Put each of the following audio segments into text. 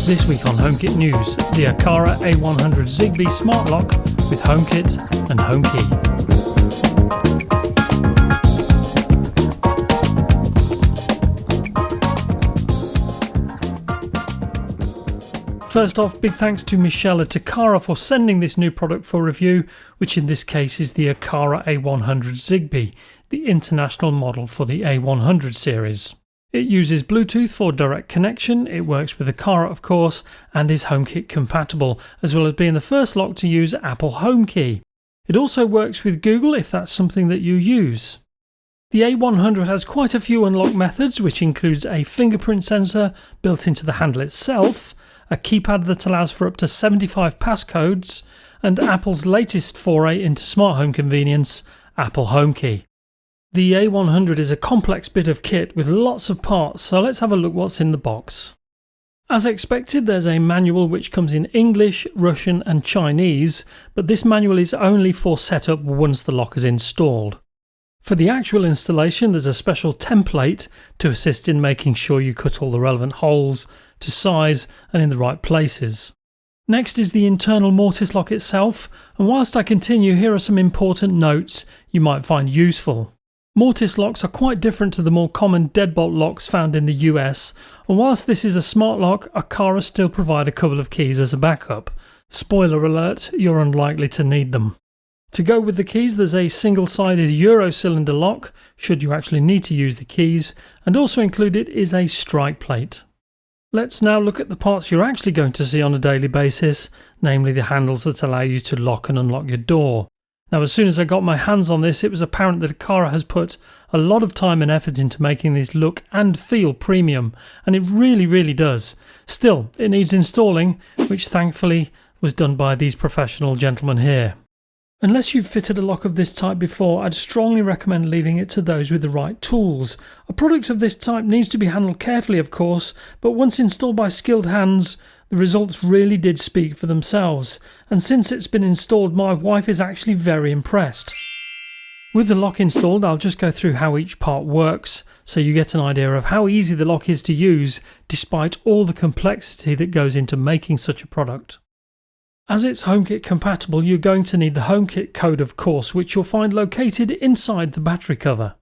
This week on HomeKit News, the Aqara A100 Zigbee smart lock with HomeKit and HomeKey. First off, big thanks to Michelle at Aqara for sending this new product for review, which in this case is the Aqara A100 Zigbee, the international model for the A100 series. It uses Bluetooth for direct connection, it works with Aqara of course, and is HomeKit compatible, as well as being the first lock to use Apple HomeKey. It also works with Google if that's something that you use. The A100 has quite a few unlock methods, which includes a fingerprint sensor built into the handle itself, a keypad that allows for up to 75 passcodes, and Apple's latest foray into smart home convenience, Apple HomeKey. The A100 is a complex bit of kit with lots of parts, so let's have a look what's in the box. As expected, there's a manual which comes in English, Russian and Chinese, but this manual is only for setup once the lock is installed. For the actual installation, there's a special template to assist in making sure you cut all the relevant holes to size and in the right places. Next is the internal mortise lock itself, and whilst I continue, here are some important notes you might find useful. Mortise locks are quite different to the more common deadbolt locks found in the US, and whilst this is a smart lock, Aqara still provide a couple of keys as a backup. Spoiler alert, you're unlikely to need them. To go with the keys, there's a single-sided Euro cylinder lock, should you actually need to use the keys, and also included is a strike plate. Let's now look at the parts you're actually going to see on a daily basis, namely the handles that allow you to lock and unlock your door. Now, as soon as I got my hands on this, it was apparent that Aqara has put a lot of time and effort into making this look and feel premium, and it really does. Still, it needs installing, which thankfully was done by these professional gentlemen here. Unless you've fitted a lock of this type before, I'd strongly recommend leaving it to those with the right tools. A product of this type needs to be handled carefully, of course, but once installed by skilled hands, the results really did speak for themselves, and since it's been installed, my wife is actually very impressed. With the lock installed, I'll just go through how each part works, so you get an idea of how easy the lock is to use, despite all the complexity that goes into making such a product. As it's HomeKit compatible, you're going to need the HomeKit code of course, which you'll find located inside the battery cover.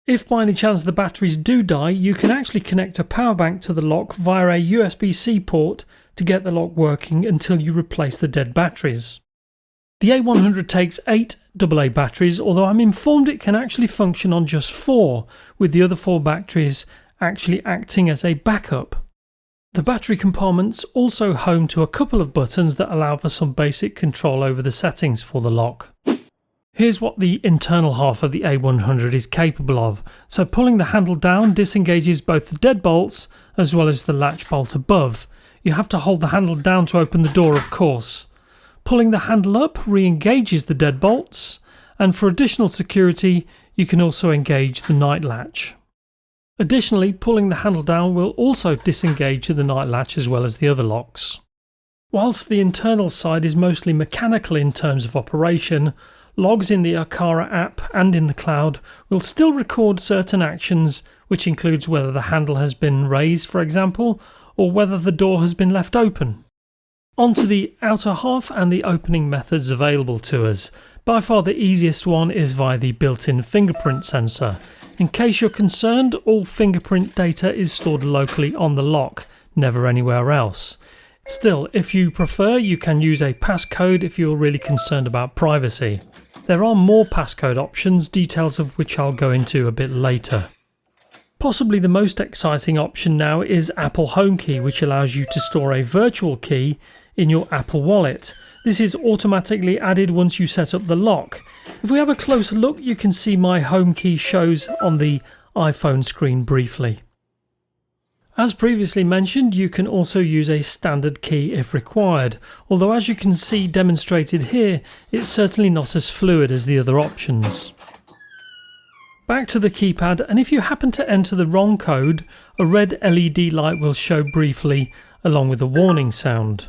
If by any chance the batteries do die, you can actually connect a power bank to the lock via a USB-C port to get the lock working until you replace the dead batteries. The A100 takes 8 AA batteries, although I'm informed it can actually function on just 4, with the other 4 batteries actually acting as a backup. The battery compartment's also home to a couple of buttons that allow for some basic control over the settings for the lock. Here's what the internal half of the A100 is capable of. So pulling the handle down disengages both the deadbolts as well as the latch bolt above. You have to hold the handle down to open the door, of course. Pulling the handle up re-engages the deadbolts, and for additional security you can also engage the night latch. Additionally, pulling the handle down will also disengage the night latch as well as the other locks. Whilst the internal side is mostly mechanical in terms of operation, logs in the Aqara app and in the cloud will still record certain actions, which includes whether the handle has been raised, for example, or whether the door has been left open. On to the outer half and the opening methods available to us. By far the easiest one is via the built-in fingerprint sensor. In case you're concerned, all fingerprint data is stored locally on the lock, never anywhere else. Still, if you prefer, you can use a passcode if you're really concerned about privacy. There are more passcode options, details of which I'll go into a bit later. Possibly the most exciting option now is Apple HomeKey, which allows you to store a virtual key in your Apple Wallet. This is automatically added once you set up the lock. If we have a closer look, you can see my HomeKey shows on the iPhone screen briefly. As previously mentioned, you can also use a standard key if required, although as you can see demonstrated here, it's certainly not as fluid as the other options. Back to the keypad, and if you happen to enter the wrong code, a red LED light will show briefly along with a warning sound.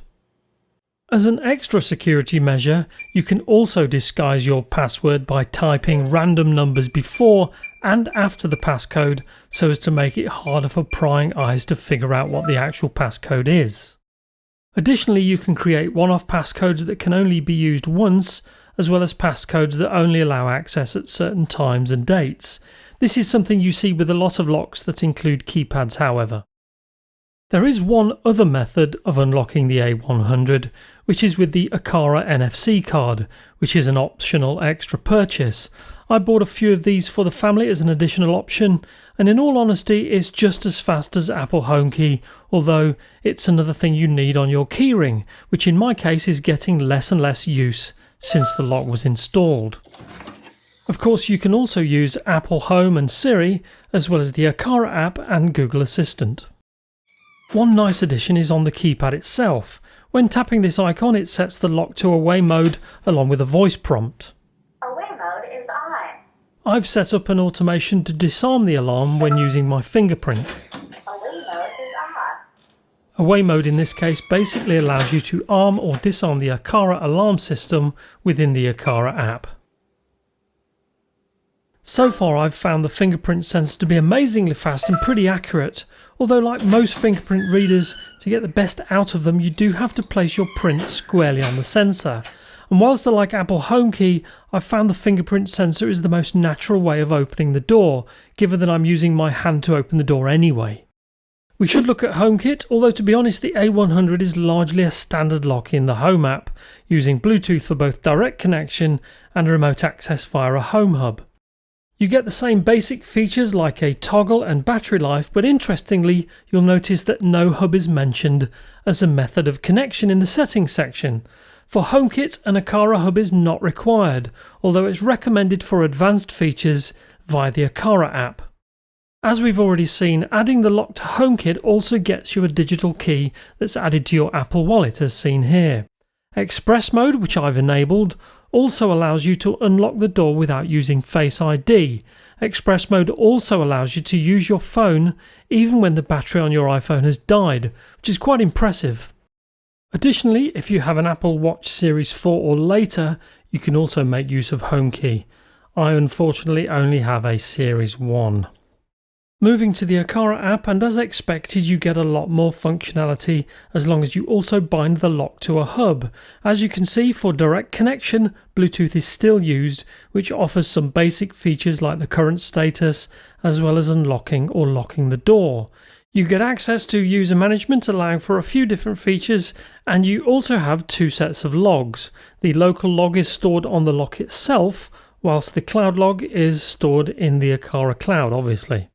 As an extra security measure, you can also disguise your password by typing random numbers before and after the passcode so as to make it harder for prying eyes to figure out what the actual passcode is. Additionally, you can create one-off passcodes that can only be used once, as well as passcodes that only allow access at certain times and dates. This is something you see with a lot of locks that include keypads, however. There is one other method of unlocking the A100, which is with the Aqara NFC card, which is an optional extra purchase. I bought a few of these for the family as an additional option, and in all honesty it's just as fast as Apple HomeKey, although it's another thing you need on your keyring, which in my case is getting less and less use since the lock was installed. Of course, you can also use Apple Home and Siri, as well as the Aqara app and Google Assistant. One nice addition is on the keypad itself. When tapping this icon, it sets the lock to away mode along with a voice prompt. Away mode is on. I've set up an automation to disarm the alarm when using my fingerprint. Away mode is off. Away mode in this case basically allows you to arm or disarm the Aqara alarm system within the Aqara app. So far I've found the fingerprint sensor to be amazingly fast and pretty accurate, although like most fingerprint readers, to get the best out of them you do have to place your print squarely on the sensor. And whilst I like Apple HomeKey, I've found the fingerprint sensor is the most natural way of opening the door, given that I'm using my hand to open the door anyway. We should look at HomeKit, although to be honest the A100 is largely a standard lock in the Home app, using Bluetooth for both direct connection and remote access via a Home hub. You get the same basic features like a toggle and battery life, but interestingly you'll notice that no hub is mentioned as a method of connection in the settings section. For HomeKit, an Aqara hub is not required, although it's recommended for advanced features via the Aqara app. As we've already seen, adding the lock to HomeKit also gets you a digital key that's added to your Apple Wallet as seen here. Express mode, which I've enabled, also allows you to unlock the door without using Face ID. Express mode also allows you to use your phone even when the battery on your iPhone has died, which is quite impressive. Additionally, if you have an Apple Watch Series 4 or later, you can also make use of HomeKey. I unfortunately only have a Series 1. Moving to the Aqara app, and as expected you get a lot more functionality as long as you also bind the lock to a hub. As you can see, for direct connection, Bluetooth is still used, which offers some basic features like the current status, as well as unlocking or locking the door. You get access to user management, allowing for a few different features, and you also have two sets of logs. The local log is stored on the lock itself, whilst the cloud log is stored in the Aqara cloud, obviously.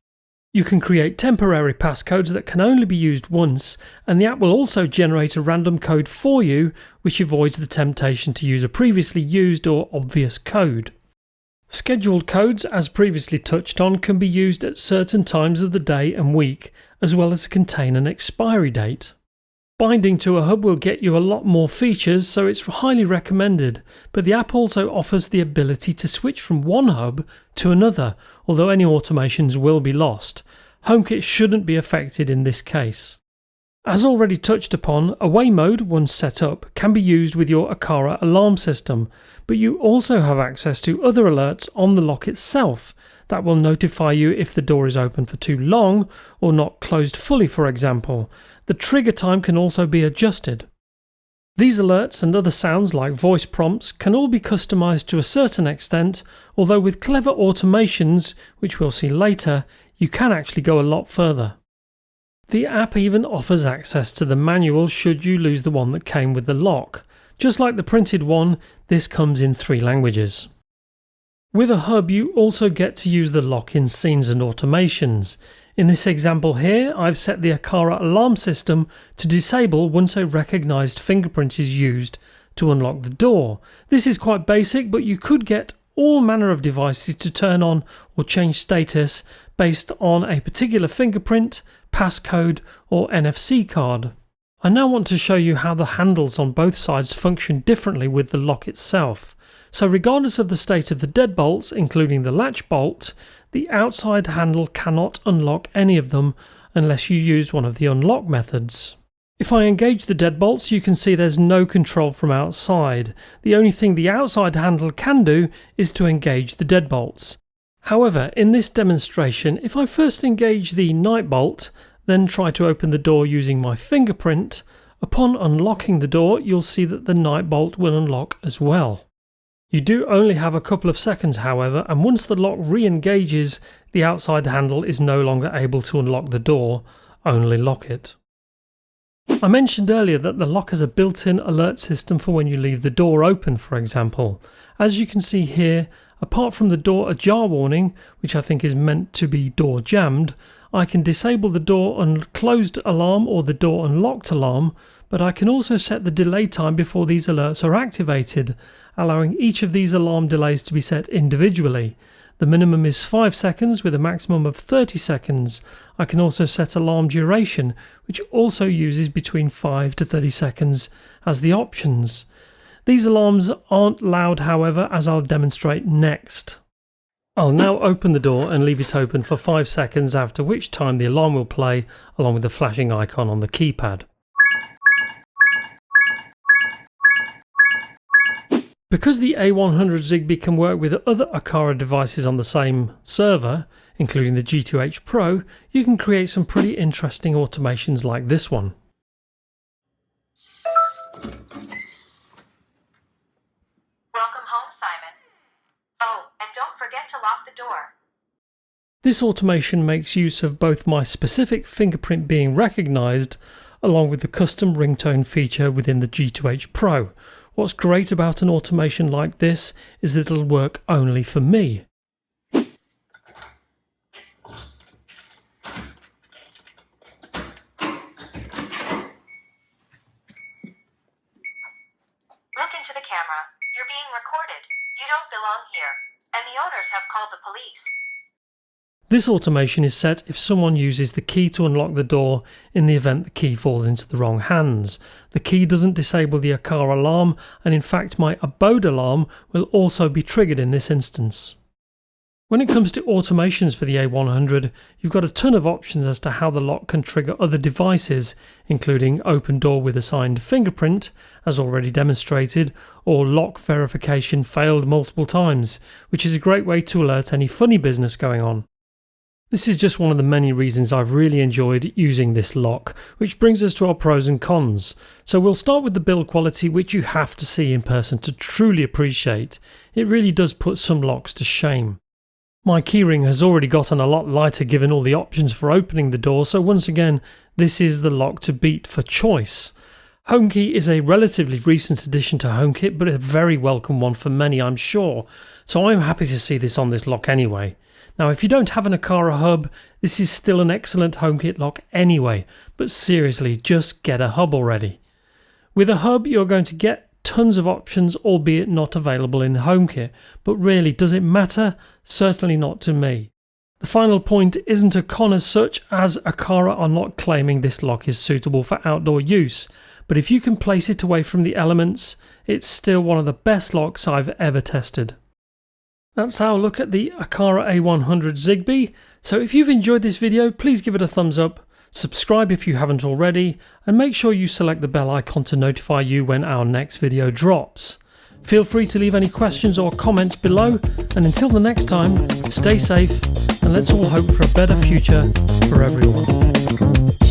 You can create temporary passcodes that can only be used once, and the app will also generate a random code for you, which avoids the temptation to use a previously used or obvious code. Scheduled codes, as previously touched on, can be used at certain times of the day and week, as well as contain an expiry date. Binding to a hub will get you a lot more features, so it's highly recommended, but the app also offers the ability to switch from one hub to another, although any automations will be lost. HomeKit shouldn't be affected in this case. As already touched upon, away mode, once set up, can be used with your Aqara alarm system, but you also have access to other alerts on the lock itself that will notify you if the door is open for too long or not closed fully, for example. The trigger time can also be adjusted. These alerts and other sounds like voice prompts can all be customized to a certain extent, although with clever automations, which we'll see later, you can actually go a lot further. The app even offers access to the manual should you lose the one that came with the lock. Just like the printed one, this comes in 3 languages. With a hub, you also get to use the lock in scenes and automations. In this example here, I've set the Aqara alarm system to disable once a recognised fingerprint is used to unlock the door. This is quite basic, but you could get all manner of devices to turn on or change status based on a particular fingerprint, passcode or NFC card. I now want to show you how the handles on both sides function differently with the lock itself. So regardless of the state of the deadbolts, including the latch bolt, the outside handle cannot unlock any of them unless you use one of the unlock methods. If I engage the deadbolts, you can see there's no control from outside. The only thing the outside handle can do is to engage the deadbolts. However, in this demonstration, if I first engage the night bolt, then try to open the door using my fingerprint, upon unlocking the door, you'll see that the night bolt will unlock as well. You do only have a couple of seconds, however, and once the lock re-engages, the outside handle is no longer able to unlock the door, only lock it. I mentioned earlier that the lock has a built-in alert system for when you leave the door open, for example. As you can see here, apart from the door ajar warning, which I think is meant to be door jammed, I can disable the door unclosed alarm or the door unlocked alarm, but I can also set the delay time before these alerts are activated, allowing each of these alarm delays to be set individually. The minimum is 5 seconds with a maximum of 30 seconds. I can also set alarm duration, which also uses between 5 to 30 seconds as the options. These alarms aren't loud, however, as I'll demonstrate next. I'll now open the door and leave it open for 5 seconds, after which time the alarm will play along with the flashing icon on the keypad. Because the A100 Zigbee can work with other Aqara devices on the same server, including the G2H Pro, you can create some pretty interesting automations like this one. Welcome home, Simon. Oh, and don't forget to lock the door. This automation makes use of both my specific fingerprint being recognised, along with the custom ringtone feature within the G2H Pro. What's great about an automation like this is that it'll work only for me. Look into the camera. You're being recorded. You don't belong here. And the owners have called the police. This automation is set if someone uses the key to unlock the door in the event the key falls into the wrong hands. The key doesn't disable the Aqara alarm, and in fact my abode alarm will also be triggered in this instance. When it comes to automations for the A100, you've got a ton of options as to how the lock can trigger other devices, including open door with assigned fingerprint, as already demonstrated, or lock verification failed multiple times, which is a great way to alert any funny business going on. This is just one of the many reasons I've really enjoyed using this lock, which brings us to our pros and cons. So we'll start with the build quality, which you have to see in person to truly appreciate. It really does put some locks to shame. My keyring has already gotten a lot lighter given all the options for opening the door, so once again this is the lock to beat for choice. HomeKey is a relatively recent addition to HomeKit, but a very welcome one for many, I'm sure, so I'm happy to see this on this lock anyway. Now, if you don't have an Aqara hub, this is still an excellent HomeKit lock anyway, but seriously, just get a hub already. With a hub, you're going to get tons of options, albeit not available in HomeKit, but really, does it matter? Certainly not to me. The final point isn't a con as such, as Aqara are not claiming this lock is suitable for outdoor use, but if you can place it away from the elements, it's still one of the best locks I've ever tested. That's our look at the Aqara A100 Zigbee. So if you've enjoyed this video, please give it a thumbs up, subscribe if you haven't already, and make sure you select the bell icon to notify you when our next video drops. Feel free to leave any questions or comments below, and until the next time, stay safe, and let's all hope for a better future for everyone.